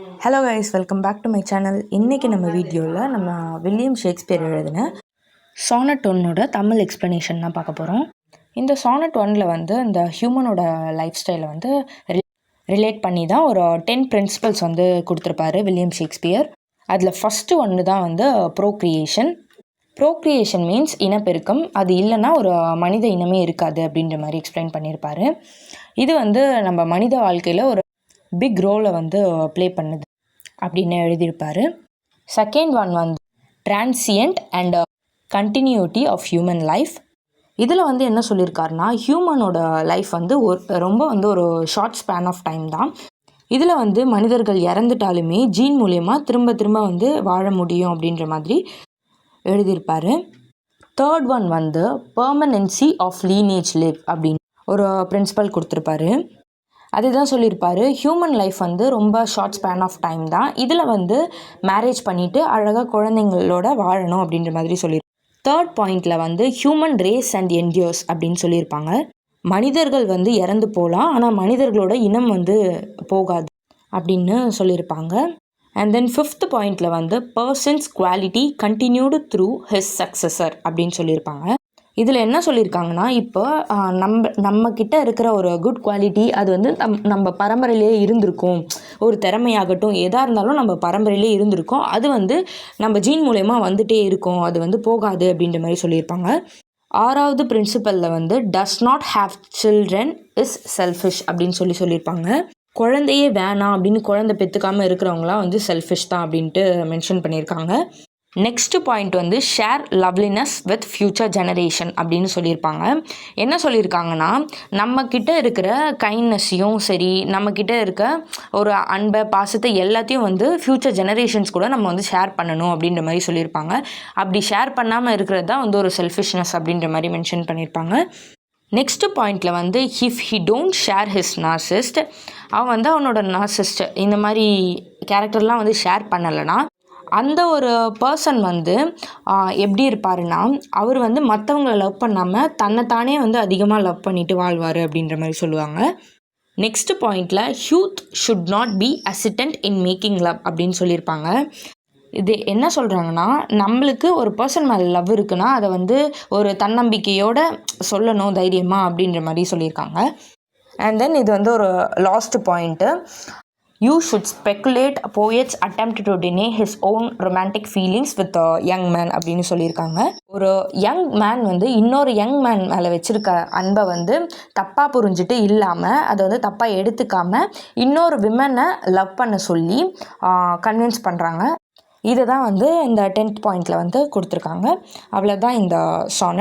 Hello guys, welcome back to my channel. இன்றைக்கி நம்ம வீடியோவில் நம்ம வில்லியம் ஷேக்ஸ்பியர் எழுதின சானட் ஒன்னோட தமிழ் எக்ஸ்ப்ளனேஷன் தான் பார்க்க போகிறோம். இந்த சானட் ஒன்னில் வந்து இந்த ஹியூமனோட லைஃப் ஸ்டைலை வந்து ரிலேட் பண்ணி தான் ஒரு 10 பிரின்சிபல்ஸ் வந்து கொடுத்துருப்பாரு வில்லியம் ஷேக்ஸ்பியர். அதில் ஃபஸ்ட்டு ஒன்று தான் வந்து ப்ரோக்ரியேஷன். ப்ரோக்ரியேஷன் மீன்ஸ் இனப்பெருக்கம். அது இல்லைன்னா ஒரு மனித இனமே இருக்காது அப்படின்ற மாதிரி எக்ஸ்பிளைன் பண்ணியிருப்பார். இது வந்து நம்ம மனித வாழ்க்கையில் ஒரு பிக் ரோலை வந்து ப்ளே பண்ணுது அப்படின்னு எழுதியிருப்பார். செகண்ட் ஒன் வந்து transient and continuity of human life. இதில் வந்து என்ன சொல்லியிருக்காருன்னா, ஹியூமனோட லைஃப் வந்து ரொம்ப வந்து ஒரு ஷார்ட் ஸ்பேன் ஆஃப் டைம் தான். இதில் வந்து மனிதர்கள் இறந்துட்டாலுமே ஜீன் மூலயமா திரும்ப திரும்ப வந்து வாழ முடியும் அப்படின்ற மாதிரி எழுதியிருப்பார். தேர்ட் ஒன் வந்து பெர்மனன்சி ஆஃப் லீனேஜ் லிவ் அப்படின்னு ஒரு பிரின்சிபல் கொடுத்துருப்பாரு. அதுதான் சொல்லியிருப்பார், ஹியூமன் லைஃப் வந்து ரொம்ப ஷார்ட் ஸ்பேன் ஆஃப் டைம் தான். இதில் வந்து மேரேஜ் பண்ணிவிட்டு அழகாக குழந்தைங்களோட வாழணும் அப்படின்ற மாதிரி சொல்லியிருப்பாங்க. தேர்ட் பாயிண்டில் வந்து ஹியூமன் ரேஸ் அண்ட் என்டியர்ஸ் அப்படின்னு சொல்லியிருப்பாங்க. மனிதர்கள் வந்து இறந்து போகலாம், ஆனால் மனிதர்களோட இனம் வந்து போகாது அப்படின்னு சொல்லியிருப்பாங்க. அண்ட் தென் ஃபிஃப்த் பாயிண்டில் வந்து persons quality continued through his successor அப்படின்னு சொல்லியிருப்பாங்க. இதில் என்ன சொல்லியிருக்காங்கன்னா, இப்போ நம்மக்கிட்ட இருக்கிற ஒரு குட் குவாலிட்டி அது வந்து நம்ம பரம்பரையிலே இருந்திருக்கும். ஒரு திறமையாகட்டும் எதாக இருந்தாலும் நம்ம பரம்பரையிலே இருந்திருக்கும். அது வந்து நம்ம ஜீன் மூலயமா வந்துகிட்டே இருக்கும், அது வந்து போகாது அப்படின்ற மாதிரி சொல்லியிருப்பாங்க. ஆறாவது பிரின்சிபலில் வந்து does not have children is selfish அப்படின்னு சொல்லியிருப்பாங்க. குழந்தையே வேணாம் அப்படின்னு குழந்தை பெற்றுக்காமல் இருக்கிறவங்களாம் வந்து செல்ஃபிஷ் தான் அப்படின்ட்டு மென்ஷன் பண்ணியிருக்காங்க. நெக்ஸ்ட் பாயிண்ட் வந்து share loveliness with future generation அப்படின்னு சொல்லியிருப்பாங்க. என்ன சொல்லியிருக்காங்கன்னா, நம்மக்கிட்ட இருக்கிற கைண்ட்னஸையும் சரி, நம்மக்கிட்ட இருக்க ஒரு அன்பை பாசத்தை எல்லாத்தையும் வந்து ஃப்யூச்சர் ஜெனரேஷன்ஸ் கூட நம்ம வந்து ஷேர் பண்ணணும் அப்படின்ற மாதிரி சொல்லியிருப்பாங்க. அப்படி ஷேர் பண்ணாமல் இருக்கிறது தான் வந்து ஒரு செல்ஃபிஷ்னஸ் அப்படின்ற மாதிரி மென்ஷன் பண்ணியிருப்பாங்க. நெக்ஸ்ட் பாயிண்டில் வந்து if he don't share his narcissist, அவன் வந்து அவனோட நார்சிஸ்ட் இந்த மாதிரி கேரக்டர்லாம் வந்து ஷேர் பண்ணலைன்னா அந்த ஒரு பர்சன் வந்து எப்படி இருப்பாருன்னா, அவர் வந்து மற்றவங்களை லவ் பண்ணாமல் தன்னைத்தானே வந்து அதிகமாக லவ் பண்ணிட்டு வாழ்வார் அப்படின்ற மாதிரி சொல்லுவாங்க. நெக்ஸ்ட் பாயிண்டில் youth should not be assistant in making love அப்படின்னு சொல்லியிருப்பாங்க. இது என்ன சொல்கிறாங்கன்னா, நம்மளுக்கு ஒரு பர்சன் மேலே லவ் இருக்குன்னா அதை வந்து ஒரு தன்னம்பிக்கையோடு சொல்லணும் தைரியமாக அப்படின்ற மாதிரி சொல்லியிருக்காங்க. அண்ட் தென் இது வந்து ஒரு last point, You should speculate poets attempt to deny his own romantic feelings with a young man அப்படின்னு சொல்லியிருக்காங்க. ஒரு யங் மேன் வந்து இன்னொரு யங் மேன் மேலே வச்சுருக்க அன்பை வந்து தப்பாக புரிஞ்சுட்டு இல்லாமல் அதை வந்து தப்பாக எடுத்துக்காமல் இன்னொரு விமனை லவ் பண்ண சொல்லி கன்வின்ஸ் பண்ணுறாங்க. இதை தான் வந்து இந்த 10th பாயிண்டில் வந்து கொடுத்துருக்காங்க. அவ்வளோதான் இந்த சானட்.